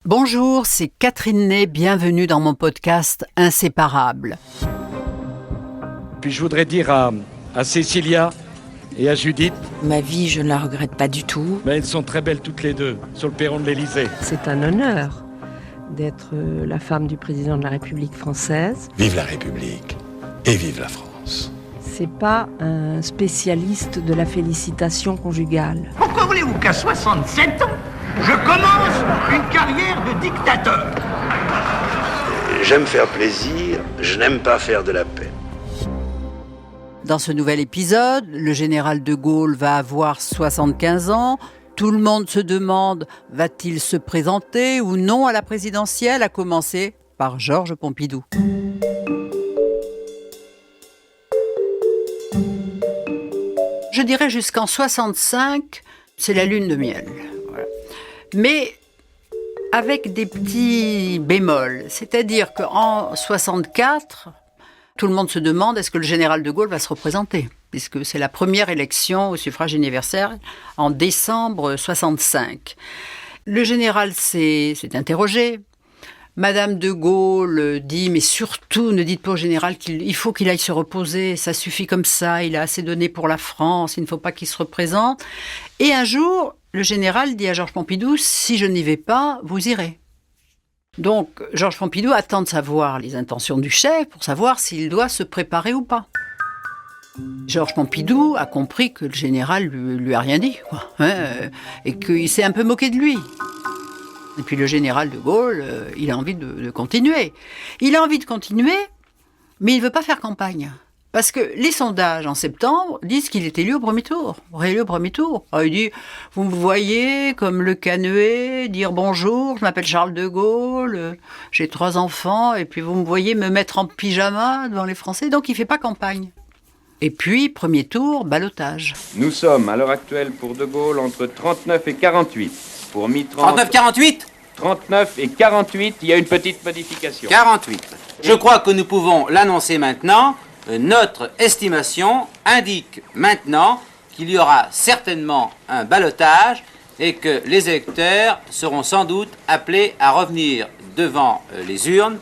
Bonjour, c'est Catherine Ney, bienvenue dans mon podcast Inséparables. Puis je voudrais dire à Cécilia et à Judith... Ma vie, je ne la regrette pas du tout. Mais elles sont très belles toutes les deux, sur le perron de l'Élysée. C'est un honneur d'être la femme du président de la République française. Vive la République et vive la France. C'est pas un spécialiste de la félicitation conjugale. Pourquoi voulez-vous qu'à 67 ans, je commence une carrière de dictateur? J'aime faire plaisir, je n'aime pas faire de la peine. Dans ce nouvel épisode, le général de Gaulle va avoir 75 ans. Tout le monde se demande, va-t-il se présenter ou non à la présidentielle, à commencer par Georges Pompidou. Je dirais jusqu'en 65, c'est la lune de miel. Voilà. Mais avec des petits bémols. C'est-à-dire qu'en 64, tout le monde se demande est-ce que le général de Gaulle va se représenter, puisque c'est la première élection au suffrage universel en décembre 65. Le général s'est interrogé. Madame de Gaulle dit, mais surtout ne dites pas au général qu'il faut qu'il aille se reposer, ça suffit comme ça, il a assez donné pour la France, il ne faut pas qu'il se représente. Et un jour, le général dit à Georges Pompidou, si je n'y vais pas, vous irez. Donc, Georges Pompidou attend de savoir les intentions du chef pour savoir s'il doit se préparer ou pas. Georges Pompidou a compris que le général lui a rien dit, quoi, et qu'il s'est un peu moqué de lui. Et puis le général de Gaulle, il a envie de continuer. Il a envie de continuer, mais il ne veut pas faire campagne. Parce que les sondages en septembre disent qu'il est élu au premier tour. Réélu au premier tour. Alors il dit, vous me voyez comme le Canuet, dire bonjour, je m'appelle Charles de Gaulle, j'ai 3 enfants, et puis vous me voyez me mettre en pyjama devant les Français. Donc il ne fait pas campagne. Et puis, premier tour, ballottage. Nous sommes à l'heure actuelle pour De Gaulle entre 39 et 48. Pour Mitterrand... 39-48 39 et 48, il y a une petite modification. 48. Je crois que nous pouvons l'annoncer maintenant. Notre estimation indique maintenant qu'il y aura certainement un ballottage et que les électeurs seront sans doute appelés à revenir devant les urnes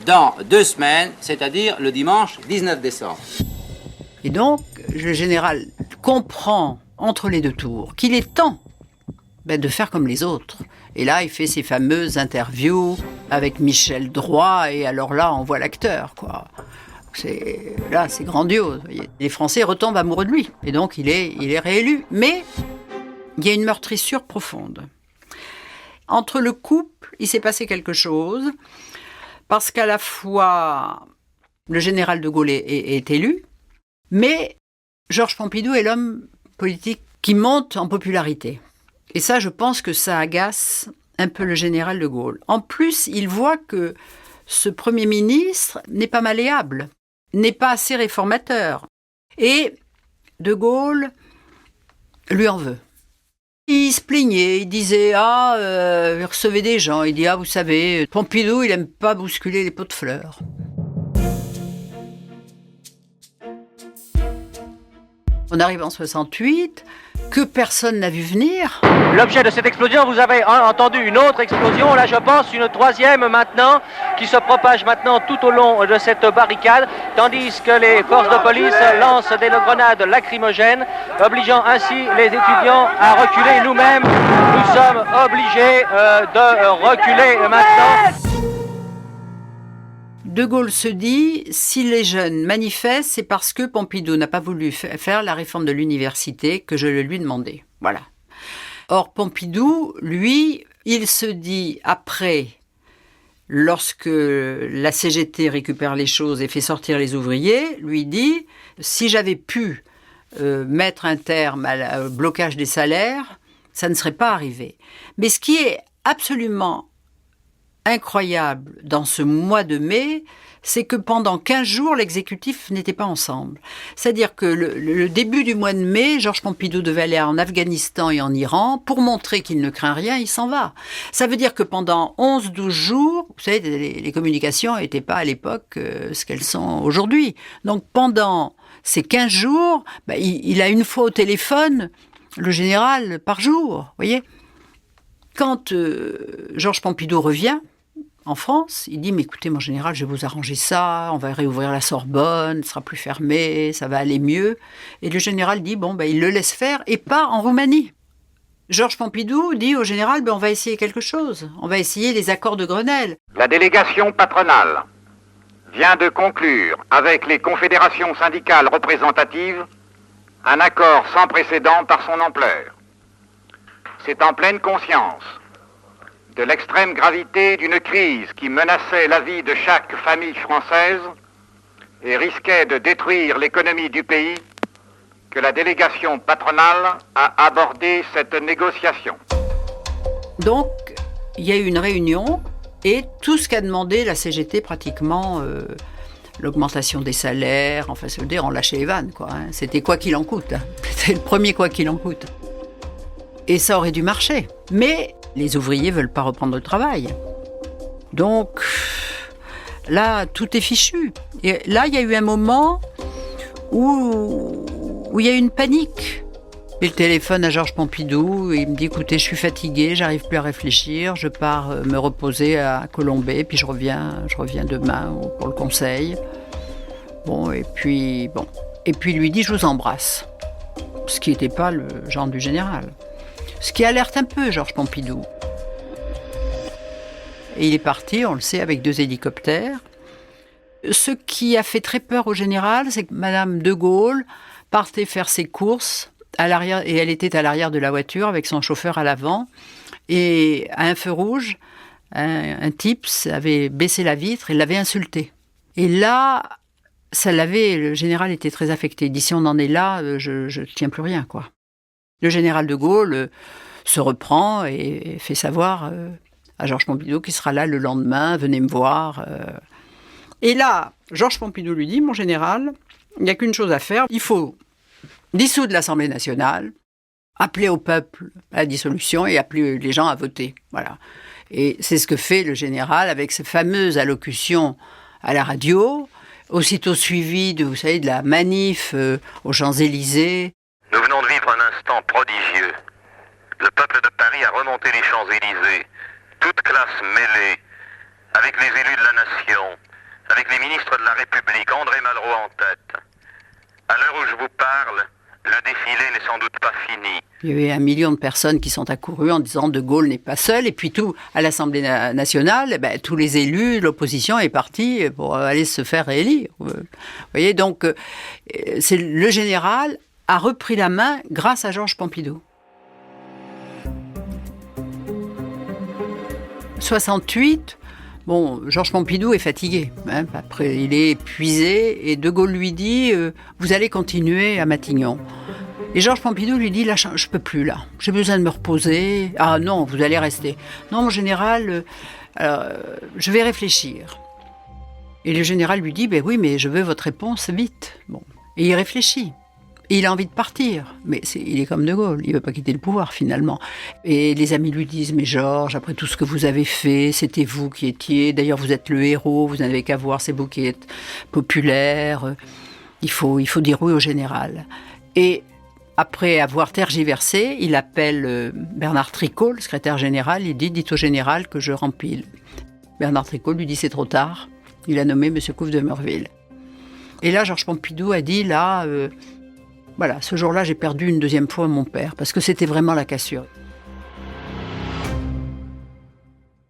dans 2 semaines, c'est-à-dire le dimanche 19 décembre. Et donc, le général comprend entre les 2 tours qu'il est temps de faire comme les autres. Et là, il fait ses fameuses interviews avec Michel Droit, et alors là, on voit l'acteur, quoi. C'est grandiose. Voyez. Les Français retombent amoureux de lui, et donc il est réélu. Mais il y a une meurtrissure profonde. Entre le couple, il s'est passé quelque chose, parce qu'à la fois, le général de Gaulle est élu, mais Georges Pompidou est l'homme politique qui monte en popularité. Et ça, je pense que ça agace un peu le général de Gaulle. En plus, il voit que ce Premier ministre n'est pas malléable, n'est pas assez réformateur. Et de Gaulle lui en veut. Il se plaignait, il disait « il recevait des gens ». Il dit « vous savez, Pompidou, il n'aime pas bousculer les pots de fleurs ». On arrive en 68, que personne n'a vu venir. L'objet de cette explosion, vous avez entendu une autre explosion, là je pense une 3e maintenant, qui se propage maintenant tout au long de cette barricade, tandis que les forces de police lancent des grenades lacrymogènes, obligeant ainsi les étudiants à reculer. Nous-mêmes, nous sommes obligés de reculer maintenant. De Gaulle se dit, si les jeunes manifestent, c'est parce que Pompidou n'a pas voulu faire la réforme de l'université que je le lui demandais. Voilà. Or, Pompidou, lui, il se dit, après, lorsque la CGT récupère les choses et fait sortir les ouvriers, lui dit, si j'avais pu mettre un terme au blocage des salaires, ça ne serait pas arrivé. Mais ce qui est absolument incroyable dans ce mois de mai, c'est que pendant 15 jours, l'exécutif n'était pas ensemble. C'est-à-dire que le début du mois de mai, Georges Pompidou devait aller en Afghanistan et en Iran. Pour montrer qu'il ne craint rien, il s'en va. Ça veut dire que pendant 11-12 jours, vous savez, les communications n'étaient pas à l'époque ce qu'elles sont aujourd'hui. Donc pendant ces 15 jours, il a une fois au téléphone le général par jour, vous voyez. quand Georges Pompidou revient en France, il dit « Mais écoutez, mon général, je vais vous arranger ça, on va réouvrir la Sorbonne, ce sera plus fermé, ça va aller mieux. » Et le général dit « Bon, il le laisse faire et part en Roumanie. » Georges Pompidou dit au général « On va essayer quelque chose, on va essayer les accords de Grenelle. » La délégation patronale vient de conclure avec les confédérations syndicales représentatives un accord sans précédent par son ampleur. C'est en pleine conscience de l'extrême gravité d'une crise qui menaçait la vie de chaque famille française et risquait de détruire l'économie du pays que la délégation patronale a abordé cette négociation. Donc, il y a eu une réunion et tout ce qu'a demandé la CGT pratiquement, l'augmentation des salaires, enfin, ça veut dire on lâchait les vannes, quoi. C'était quoi qu'il en coûte. C'était le premier quoi qu'il en coûte. Et ça aurait dû marcher. Mais les ouvriers ne veulent pas reprendre le travail. Donc, là, tout est fichu. Et là, il y a eu un moment où il y a eu une panique. Et le téléphone à Georges Pompidou, et il me dit « Écoutez, je suis fatigué, j'arrive plus à réfléchir, je pars me reposer à Colombey, puis je reviens demain pour le conseil. » Et puis il lui dit « Je vous embrasse », ce qui n'était pas le genre du général. Ce qui alerte un peu Georges Pompidou. Et il est parti, on le sait, avec 2 hélicoptères. Ce qui a fait très peur au général, c'est que Madame de Gaulle partait faire ses courses à l'arrière, et elle était à l'arrière de la voiture avec son chauffeur à l'avant. Et à un feu rouge, un type avait baissé la vitre et l'avait insulté. Et là, le général était très affecté. Il dit « Si on en est là, je ne tiens plus rien, quoi. » Le général de Gaulle se reprend et fait savoir à Georges Pompidou qu'il sera là le lendemain, venez me voir. Et là, Georges Pompidou lui dit « Mon général, il n'y a qu'une chose à faire, il faut dissoudre l'Assemblée nationale, appeler au peuple à la dissolution et appeler les gens à voter. » Voilà. Et c'est ce que fait le général avec ses fameuses allocutions à la radio, aussitôt suivies de la manif aux Champs-Élysées. Nous venons de vivre un instant prodigieux. Le peuple de Paris a remonté les Champs-Élysées, toutes classes mêlées, avec les élus de la nation, avec les ministres de la République, André Malraux en tête. À l'heure où je vous parle, le défilé n'est sans doute pas fini. Il y avait 1 million de personnes qui sont accourues en disant De Gaulle n'est pas seul. Et puis à l'Assemblée nationale, tous les élus, l'opposition est partie pour aller se faire réélire. Vous voyez, donc c'est le général a repris la main grâce à Georges Pompidou. 68, Georges Pompidou est fatigué. Après, il est épuisé et De Gaulle lui dit « Vous allez continuer à Matignon ». Et Georges Pompidou lui dit « Là, je ne peux plus, là. J'ai besoin de me reposer. »« Ah non, vous allez rester. »« Non, mon général, je vais réfléchir. » Et le général lui dit « Oui, mais je veux votre réponse vite. » Et il réfléchit. Et il a envie de partir, mais il est comme De Gaulle, il ne veut pas quitter le pouvoir finalement. Et les amis lui disent « Mais Georges, après tout ce que vous avez fait, c'était vous qui étiez, d'ailleurs vous êtes le héros, vous n'avez qu'à voir, c'est vous qui êtes populaire, il faut dire oui au général. » Et après avoir tergiversé, il appelle Bernard Tricot, le secrétaire général, il dit « Dites au général que je rempile. » Bernard Tricot lui dit « C'est trop tard. » Il a nommé M. Couve de Meurville. Et là, Georges Pompidou a dit « Là... Voilà, ce jour-là, j'ai perdu une 2e fois mon père, parce que c'était vraiment la cassure.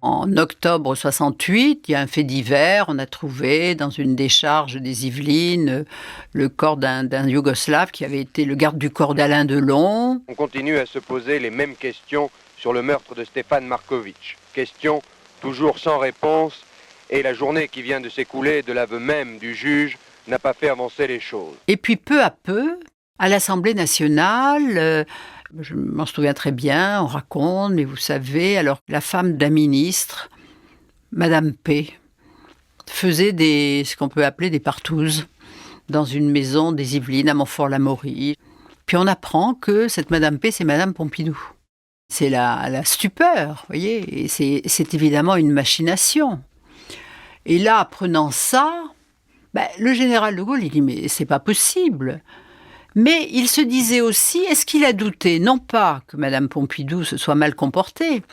En octobre 68, il y a un fait divers. On a trouvé dans une décharge des Yvelines le corps d'un Yougoslave qui avait été le garde du corps d'Alain Delon. On continue à se poser les mêmes questions sur le meurtre de Stéphane Markovic. Questions toujours sans réponse, et la journée qui vient de s'écouler de l'aveu même du juge n'a pas fait avancer les choses. Et puis peu à peu... À l'Assemblée nationale, je m'en souviens très bien, on raconte, mais vous savez, alors la femme d'un ministre, Madame P, faisait ce qu'on peut appeler des partouzes dans une maison des Yvelines à Montfort-l'Amaury. Puis on apprend que cette Madame P, c'est Madame Pompidou. C'est la stupeur, vous voyez, et c'est évidemment une machination. Et là, apprenant ça, le général de Gaulle, il dit « Mais c'est pas possible !» Mais il se disait aussi, est-ce qu'il a douté, non pas que Madame Pompidou se soit mal comportée,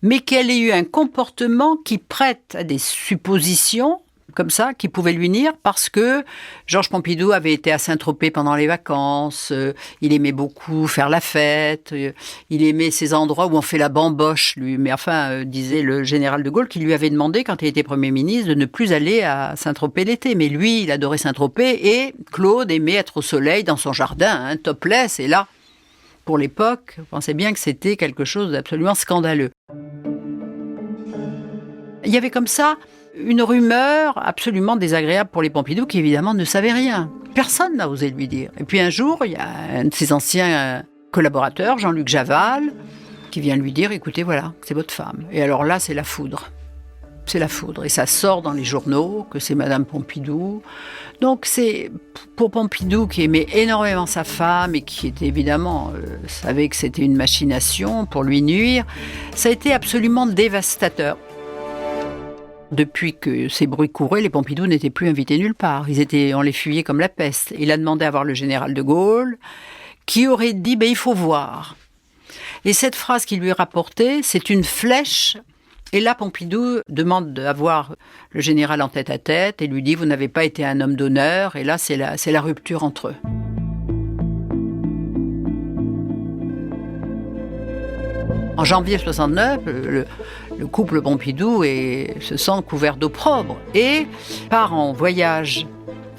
mais qu'elle ait eu un comportement qui prête à des suppositions comme ça, qui pouvaient lui nuire, parce que Georges Pompidou avait été à Saint-Tropez pendant les vacances, il aimait beaucoup faire la fête, il aimait ces endroits où on fait la bamboche, lui. Mais enfin, disait le général de Gaulle, qui lui avait demandé, quand il était Premier ministre, de ne plus aller à Saint-Tropez l'été. Mais lui, il adorait Saint-Tropez, et Claude aimait être au soleil dans son jardin, topless, et là, pour l'époque, on pensait bien que c'était quelque chose d'absolument scandaleux. Il y avait comme ça une rumeur absolument désagréable pour les Pompidou, qui évidemment ne savaient rien. Personne n'a osé lui dire. Et puis un jour, il y a un de ses anciens collaborateurs, Jean-Luc Javal, qui vient lui dire, écoutez, voilà, c'est votre femme. Et alors là, c'est la foudre. C'est la foudre. Et ça sort dans les journaux que c'est Madame Pompidou. Donc c'est pour Pompidou, qui aimait énormément sa femme et qui était évidemment savait que c'était une machination pour lui nuire, ça a été absolument dévastateur. Depuis que ces bruits couraient, les Pompidou n'étaient plus invités nulle part. On les fuyait comme la peste. Il a demandé à voir le général de Gaulle, qui aurait dit « il faut voir ». Et cette phrase qu'il lui rapportait, c'est une flèche. Et là, Pompidou demande à voir le général en tête-à-tête et lui dit « vous n'avez pas été un homme d'honneur ». Et là, c'est la rupture entre eux. En janvier 69, le couple Pompidou se sent couvert d'opprobre et part en voyage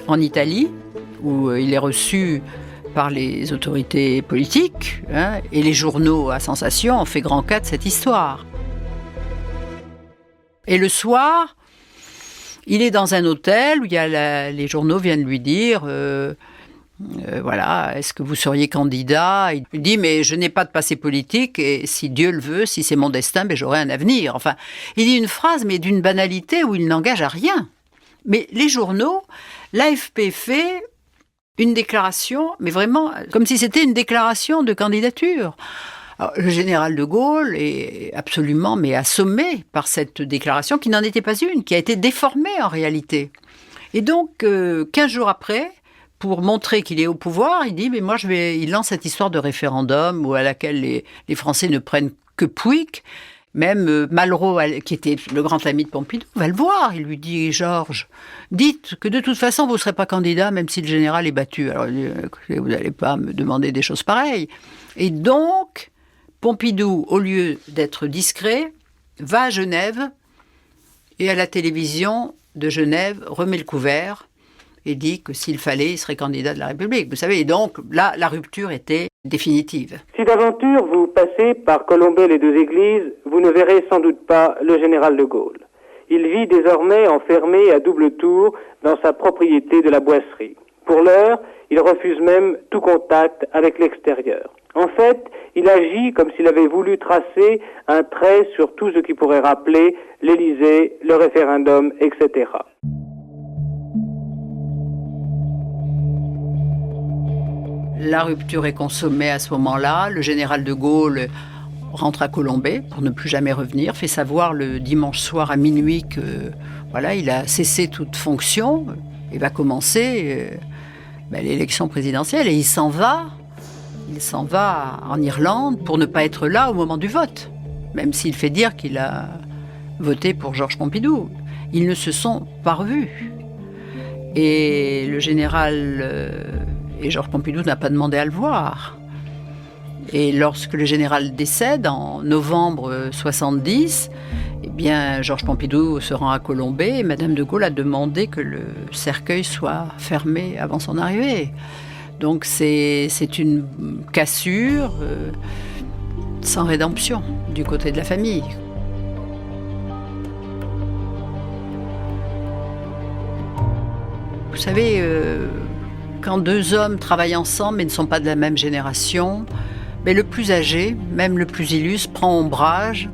en Italie, où il est reçu par les autorités politiques, et les journaux à sensation ont fait grand cas de cette histoire. Et le soir, il est dans un hôtel où les journaux viennent lui dire voilà, est-ce que vous seriez candidat ? Il dit, mais je n'ai pas de passé politique et si Dieu le veut, si c'est mon destin, j'aurai un avenir. Enfin, il dit une phrase, mais d'une banalité où il n'engage à rien. Mais les journaux, l'AFP fait une déclaration, mais vraiment comme si c'était une déclaration de candidature. Alors, le général de Gaulle est absolument assommé par cette déclaration qui n'en était pas une, qui a été déformée en réalité. Et donc, 15 jours après, pour montrer qu'il est au pouvoir, il dit « mais moi, il lance cette histoire de référendum à laquelle les Français ne prennent que Pouic ». Même Malraux, qui était le grand ami de Pompidou, va le voir. Il lui dit « Georges, dites que de toute façon, vous ne serez pas candidat, même si le général est battu. Alors, vous n'allez pas me demander des choses pareilles. » Et donc, Pompidou, au lieu d'être discret, va à Genève et à la télévision de Genève remet le couvert et dit que s'il fallait, il serait candidat de la République. Vous savez, et donc là, la rupture était définitive. Si d'aventure vous passez par Colombey-les-Deux-Églises, vous ne verrez sans doute pas le général de Gaulle. Il vit désormais enfermé à double tour dans sa propriété de la Boisserie. Pour l'heure, il refuse même tout contact avec l'extérieur. En fait, il agit comme s'il avait voulu tracer un trait sur tout ce qui pourrait rappeler l'Élysée, le référendum, etc. La rupture est consommée à ce moment-là. Le général de Gaulle rentre à Colombey pour ne plus jamais revenir, fait savoir le dimanche soir à minuit que voilà, il a cessé toute fonction et va commencer l'élection présidentielle. Et il s'en va en Irlande pour ne pas être là au moment du vote, même s'il fait dire qu'il a voté pour Georges Pompidou. Ils ne se sont pas revus. Et le général et Georges Pompidou n'a pas demandé à le voir. Et lorsque le général décède en novembre 70, eh bien Georges Pompidou se rend à Colombey et Madame de Gaulle a demandé que le cercueil soit fermé avant son arrivée. Donc c'est une cassure sans rédemption du côté de la famille. Vous savez, quand deux hommes travaillent ensemble mais ne sont pas de la même génération, mais le plus âgé, même le plus illustre, prend ombrage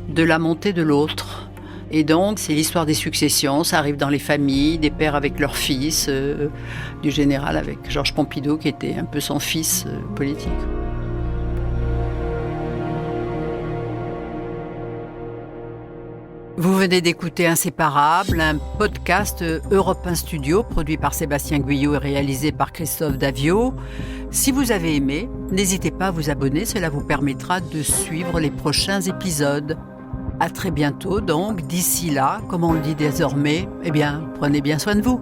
de la montée de l'autre. Et donc, c'est l'histoire des successions, ça arrive dans les familles, des pères avec leurs fils, du général avec Georges Pompidou, qui était un peu son fils politique. Vous venez d'écouter Inséparables, un podcast Europe 1 Studio produit par Sébastien Guyot et réalisé par Christophe Davio. Si vous avez aimé, n'hésitez pas à vous abonner, cela vous permettra de suivre les prochains épisodes. À très bientôt donc, d'ici là, comme on le dit désormais, prenez bien soin de vous.